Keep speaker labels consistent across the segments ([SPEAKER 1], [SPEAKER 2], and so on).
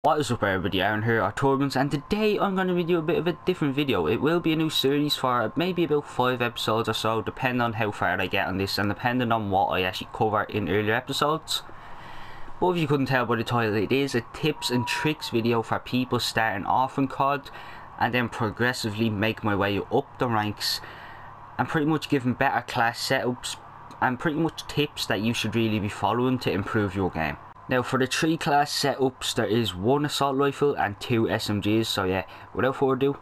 [SPEAKER 1] What is up everybody, Aaron here, our Turbans, and today I'm going to be doing a bit of a different video. It will be a new series for maybe about 5 episodes or so, depending on how far I get on this and depending on what I actually cover in earlier episodes. But if you couldn't tell by the title, it is a tips and tricks video for people starting off in CoD and then progressively make my way up the ranks and pretty much giving better class setups and pretty much tips that you should really be following to improve your game. Now for the 3 class setups, there is 1 assault rifle and 2 SMGs, so yeah, without further ado,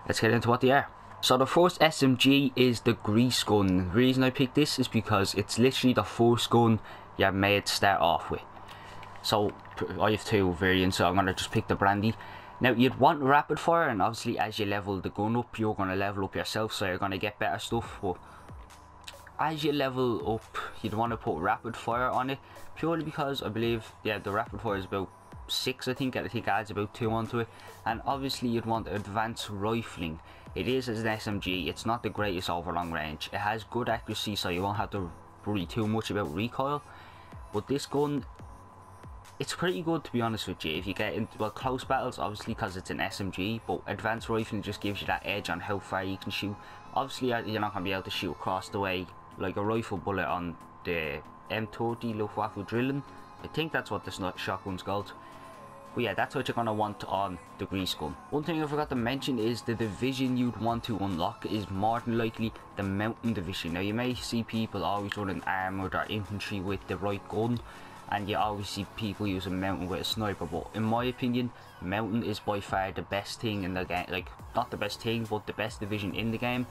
[SPEAKER 1] let's get into what they are. So the first SMG is the grease gun. The reason I picked this is because it's literally the first gun you're made to start off with. So I have 2 variants, so I'm going to just pick the brandy. Now you'd want rapid fire, and obviously as you level the gun up, you're going to level up yourself, so you're going to get better stuff. But as you level up, you'd want to put rapid fire on it, purely because I believe, yeah, the rapid fire is about 6, I think it adds about 2 onto it. And obviously you'd want advanced rifling. It is as an SMG, it's not the greatest over long range. It has good accuracy, so you won't have to worry too much about recoil. But this gun, it's pretty good, to be honest with you. If you get into, well, close battles, obviously because it's an SMG, but advanced rifling just gives you that edge on how far you can shoot. Obviously you're not going to be able to shoot across the way like a rifle bullet on the M30 Luftwaffe drilling. I think that's what the shotgun's called. But yeah, that's what you're going to want on the grease gun. One thing I forgot to mention is the division you'd want to unlock is more than likely the mountain division. Now you may see people always running armoured or infantry with the right gun, and you always see people using mountain with a sniper, but in my opinion, mountain is by far the best thing in the game. Like, not the best thing, but the best division in the game.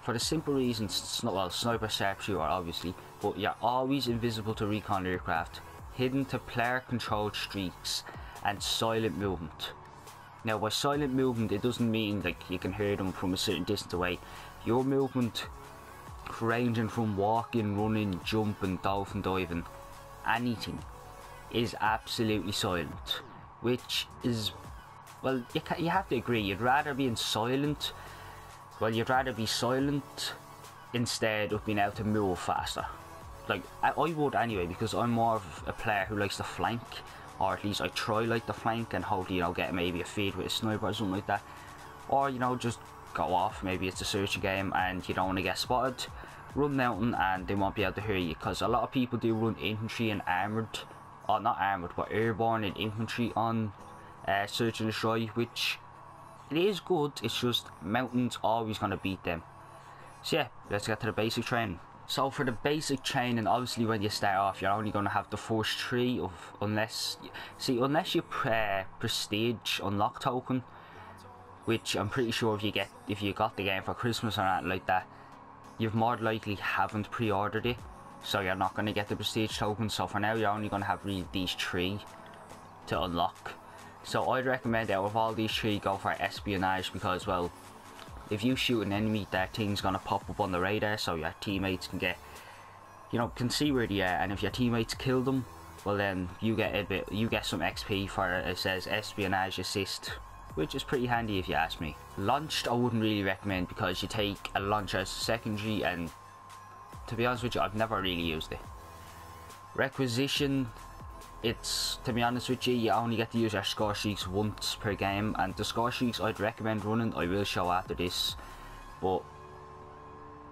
[SPEAKER 1] For the simple reason, well, sniper, sharpshooter obviously, but you're always invisible to recon aircraft, hidden to player controlled streaks, and silent movement. Now by silent movement, it doesn't mean like you can hear them from a certain distance away. Your movement ranging from walking, running, jumping, dolphin diving, anything is absolutely silent, which is, well, you have to agree, you'd rather be silent instead of being able to move faster. Like, I would anyway, because I'm more of a player who likes to flank, or at least I try like to flank and hopefully, you know, get maybe a feed with a sniper or something like that, or, you know, just go off. Maybe it's a searching game and you don't want to get spotted, run mountain and they won't be able to hear you, because a lot of people do run infantry and armoured, or not armoured but airborne and infantry on search and destroy, which it is good, it's just mountain's always going to beat them. So yeah, let's get to the basic training. So for the basic training, obviously when you start off, you're only going to have the first 3 of, unless you prestige unlock token, which I'm pretty sure if you got the game for Christmas or anything like that, you've more likely haven't pre-ordered it, so you're not going to get the prestige token. So for now you're only going to have really these 3 to unlock. So I'd recommend out of all these 3, go for espionage, because, well, if you shoot an enemy, that thing's gonna pop up on the radar, so your teammates can get, you know, can see where they are, and if your teammates kill them, well then you get some XP for it. It says espionage assist, which is pretty handy if you ask me. Launched I wouldn't really recommend, because you take a launcher as a secondary, and to be honest with you, I've never really used it. Requisition, it's, to be honest with you, you only get to use your score streaks once per game, and the score streaks I'd recommend running I will show after this, but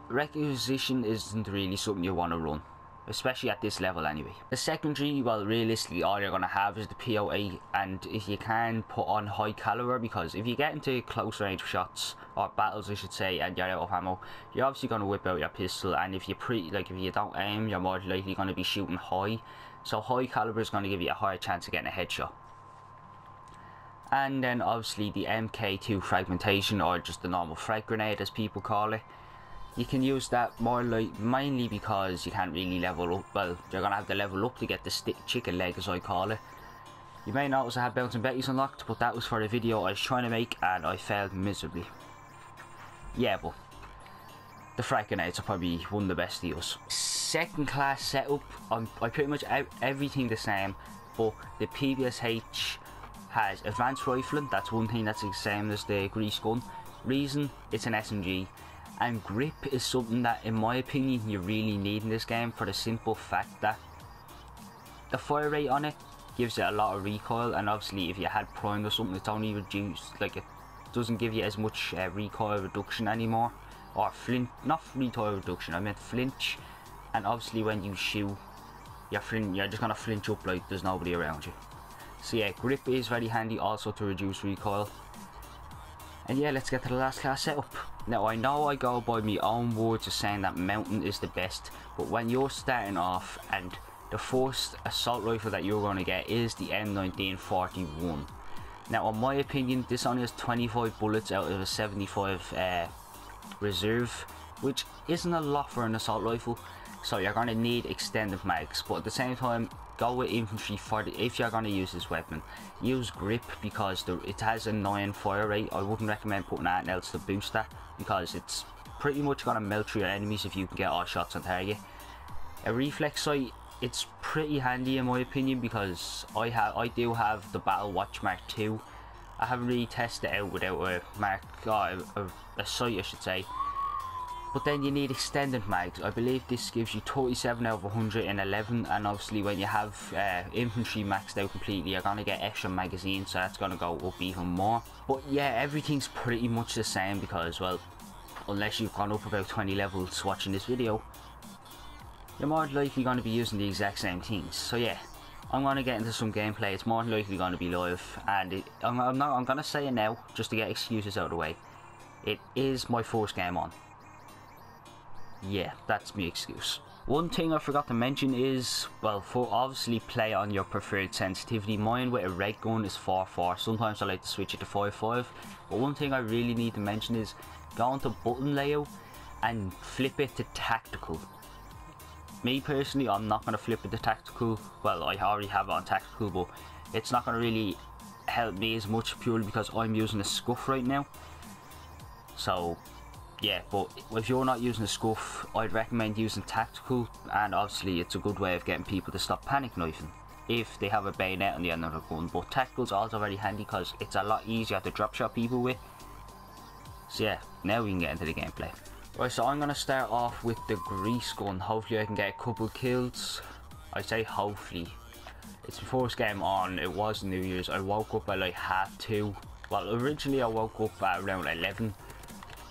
[SPEAKER 1] requisition isn't really something you want to run, especially at this level anyway. The secondary, well, realistically all you're going to have is the PO8, and if you can, put on high caliber, because if you get into close range shots, or battles I should say, and you're out of ammo, you're obviously going to whip out your pistol, and if you if you don't aim, you're more likely going to be shooting high. So high caliber is going to give you a higher chance of getting a headshot. And then obviously the MK2 fragmentation, or just the normal frag grenade as people call it. You can use that more like, mainly because you can't really level up. Well, you're going to have to level up to get the chicken leg, as I call it. You may notice I have bouncing Betty's unlocked, but that was for the video I was trying to make and I failed miserably. Yeah, but the frag grenades are probably one of the best deals. Second class setup, I pretty much everything the same, but the PBSH has advanced rifling. That's one thing that's the same as the grease gun. Reason, it's an SMG, and grip is something that, in my opinion, you really need in this game, for the simple fact that the fire rate on it gives it a lot of recoil, and obviously if you had primed or something, it's only reduced, like it doesn't give you as much recoil reduction anymore, or not recoil reduction, I meant flinch. And obviously when you shoot, you're just gonna flinch up like there's nobody around you. So yeah, grip is very handy also to reduce recoil. And yeah, let's get to the last class setup. Now I know I go by my own words of saying that mountain is the best, but when you're starting off and the first assault rifle that you're going to get is the M1941. Now in my opinion, this only has 25 bullets out of a 75 reserve, which isn't a lot for an assault rifle. So you're going to need extended mags, but at the same time, go with infantry if you're going to use this weapon. Use grip because it has a 9 fire rate. I wouldn't recommend putting anything else to boost that, because it's pretty much going to melt through your enemies if you can get all shots on target. A reflex sight, it's pretty handy in my opinion, because I do have the Battle Watch Mark II. I haven't really tested it out without a sight, I should say. But then you need extended mags. I believe this gives you 37 out of 111, and obviously when you have infantry maxed out completely, you're going to get extra magazines, so that's going to go up even more. But yeah, everything's pretty much the same, because, well, unless you've gone up about 20 levels watching this video, you're more likely going to be using the exact same things. So yeah, I'm going to get into some gameplay. It's more likely going to be live, and I'm going to say it now just to get excuses out of the way. It is my first game on. Yeah, that's my excuse. One thing I forgot to mention is, well, for obviously play on your preferred sensitivity. Mine with a red gun is 4.4. Sometimes I like to switch it to 5.5. But one thing I really need to mention is go into button layout and flip it to tactical. Me personally, I'm not going to flip it to tactical. Well, I already have it on tactical, but it's not going to really help me as much purely because I'm using a scuff right now. So yeah, but if you're not using a scuff, I'd recommend using tactical, and obviously it's a good way of getting people to stop panic knifing if they have a bayonet on the end of the gun. But tactical's also very handy because it's a lot easier to drop shot people with. So yeah, now we can get into the gameplay. Right, so I'm going to start off with the grease gun. Hopefully I can get a couple kills. I say hopefully. It's my first game on. It was New Year's. I woke up at like 2:30. Well, originally I woke up at around 11.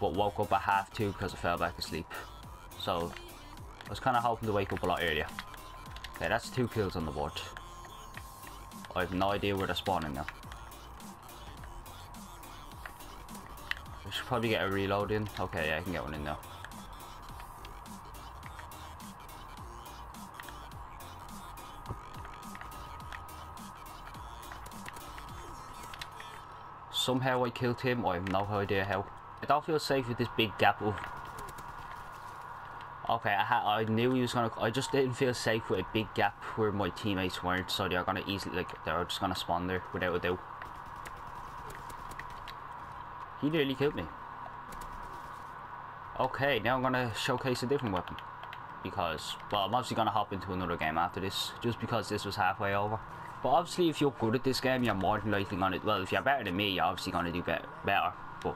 [SPEAKER 1] But woke up at 2:30 because I fell back asleep. So I was kind of hoping to wake up a lot earlier. Okay, that's 2 kills on the board. I have no idea where they're spawning now. I should probably get a reload in. Okay, yeah, I can get one in now. Somehow I killed him. I have no idea how. I don't feel safe with this big gap of... Okay, I knew he was gonna... I just didn't feel safe with a big gap where my teammates weren't, so they're gonna easily... like, they're just gonna spawn there without a doubt. He nearly killed me. Okay, now I'm gonna showcase a different weapon. Because, well, I'm obviously gonna hop into another game after this, just because this was halfway over. But obviously if you're good at this game, you're more than likely gonna... well, if you're better than me, you're obviously gonna do better. But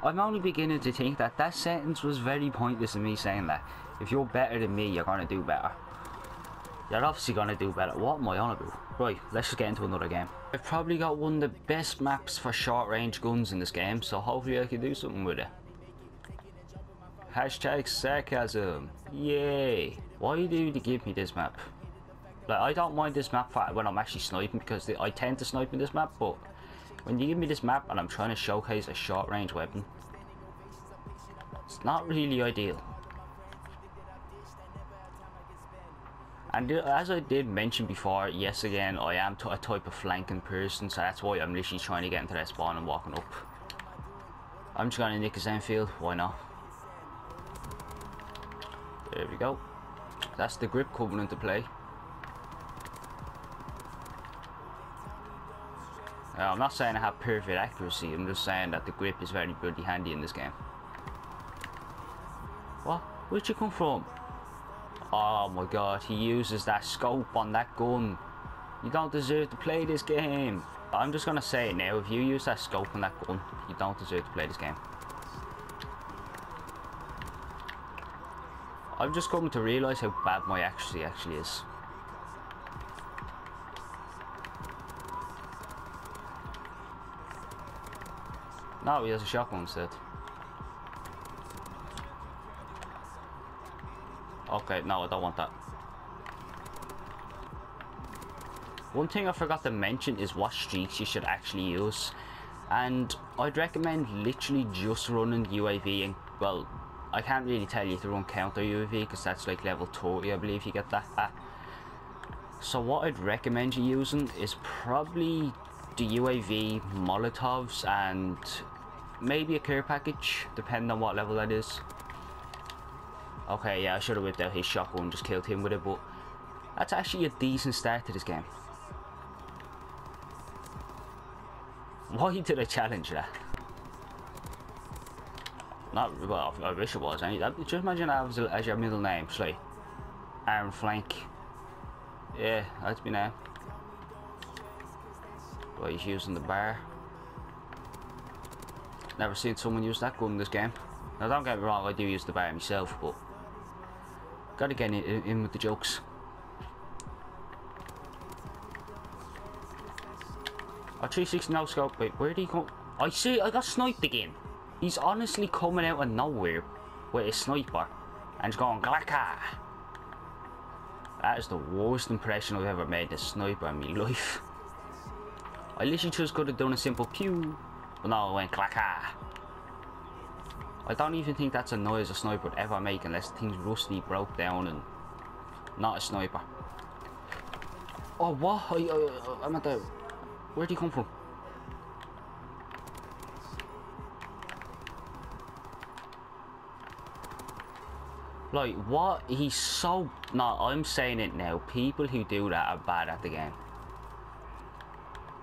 [SPEAKER 1] I'm only beginning to think that that sentence was very pointless in me saying that. If you're better than me, you're gonna do better. You're obviously gonna do better. What am I on about? Right, let's just get into another game. I've probably got one of the best maps for short range guns in this game, so hopefully I can do something with it. Hashtag sarcasm. Yay. Why do they give me this map? Like, I don't mind this map for when I'm actually sniping, because I tend to snipe in this map, but when you give me this map and I'm trying to showcase a short range weapon, it's not really ideal. And as I did mention before, yes again, I am a type of flanking person, so that's why I'm literally trying to get into that spawn and walking up. I'm just going to nick his Enfield, why not? There we go. That's the grip coming into play. Now, I'm not saying I have perfect accuracy, I'm just saying that the grip is very bloody handy in this game. What? Where'd you come from? Oh my god, he uses that scope on that gun. You don't deserve to play this game. I'm just gonna say it now, if you use that scope on that gun, you don't deserve to play this game. I'm just coming to realise how bad my accuracy actually is. No, he has a shotgun instead. Okay, no, I don't want that. One thing I forgot to mention is what streaks you should actually use. And I'd recommend literally just running UAV and, well, I can't really tell you to run counter UAV because that's like level 30, I believe you get that at. So what I'd recommend you using is probably the UAV, Molotovs, and maybe a care package, depending on what level that is. Okay, yeah, I should have whipped out his shotgun and just killed him with it, but that's actually a decent start to this game. Why did I challenge that? Not, well, I wish it was. Just imagine that as your middle name, just like arm flank. Yeah, that's me now. Well, he's using the bar. Never seen someone use that gun in this game. Now, don't get me wrong, I do use the bar myself, but gotta get in with the jokes. Oh, 360 no scope. Wait, where did he go? I see, I got sniped again. He's honestly coming out of nowhere with a sniper and he's going glacka. That is the worst impression I've ever made, a sniper in my life. I literally just could have done a simple pew, but no, I went clacka. I don't even think that's a noise a sniper would ever make unless things rusty broke down and not a sniper. Oh, what? I'm at the... Where'd he come from? Like, what? He's so... No, I'm saying it now. People who do that are bad at the game.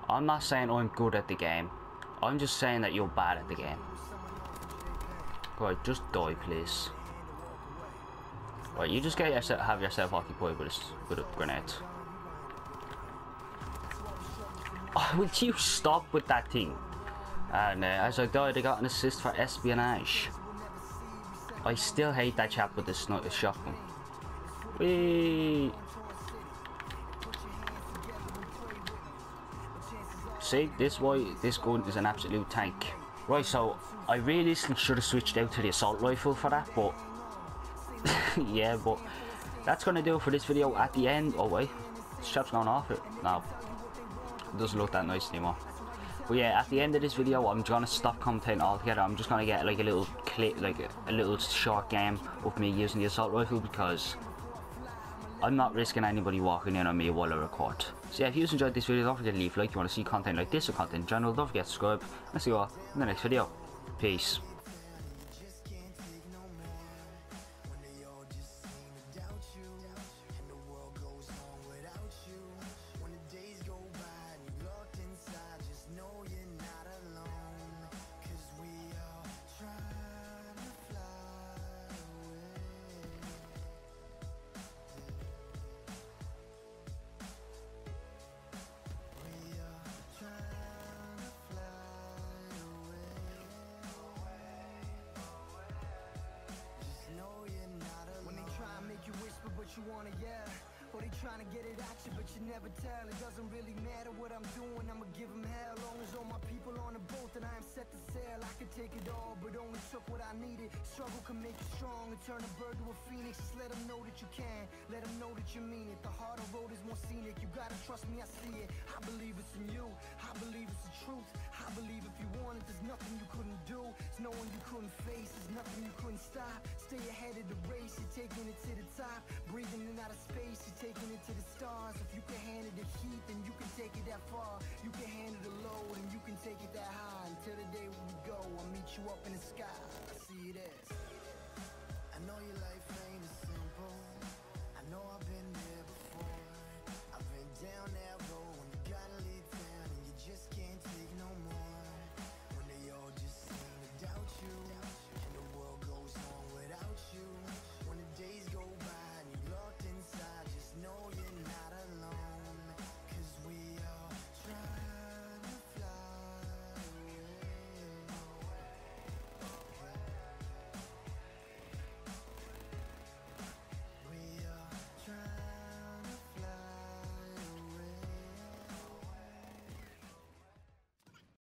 [SPEAKER 1] I'm not saying I'm good at the game. I'm just saying that you're bad at the game. Right, just die, please. Right, you just get yourself, have yourself occupied with a grenade. Oh, will you stop with that thing? And as I died, I got an assist for espionage. I still hate that chap with the shotgun. Whee! See, this gun is an absolute tank. Right, so I realistically should have switched out to the assault rifle for that, but yeah, but that's gonna do it for this video. At the end, oh wait, this chap's going off it. No, it doesn't look that nice anymore. But yeah, at the end of this video, I'm gonna stop commentating altogether. I'm just gonna get like a little clip, like a little short game of me using the assault rifle because I'm not risking anybody walking in on me while I record. So yeah, if you enjoyed this video, don't forget to leave a like. If you want to see content like this or content in general, don't forget to subscribe. And see you all in the next video. Peace.
[SPEAKER 2] But you wanna yell, or they tryna get it at you, but you never tell. It doesn't really matter what I'm doing, I'ma give them hell. Long as all my people on the boat, then I am set to sail. I could take it all, but only took what I needed. Struggle can make you strong and turn a bird to a phoenix. Just let them know that you can, let them know that you mean it. The harder road is more scenic, you gotta trust me, I see it. I believe it's in you, I believe it's the truth. I believe if you want it, there's nothing you couldn't do. There's no one you couldn't face, there's nothing you couldn't stop. Stay ahead of the race, you're taking it to the top. Breathing in out of space, you're taking it to the stars. If you can handle the heat, then you can take it that far. You can handle the load, and you can take it that high. Until the day when we go, I'll meet you up in the sky. I see it as I know your life ain't as simple. I know I've been there before. I've been down that road.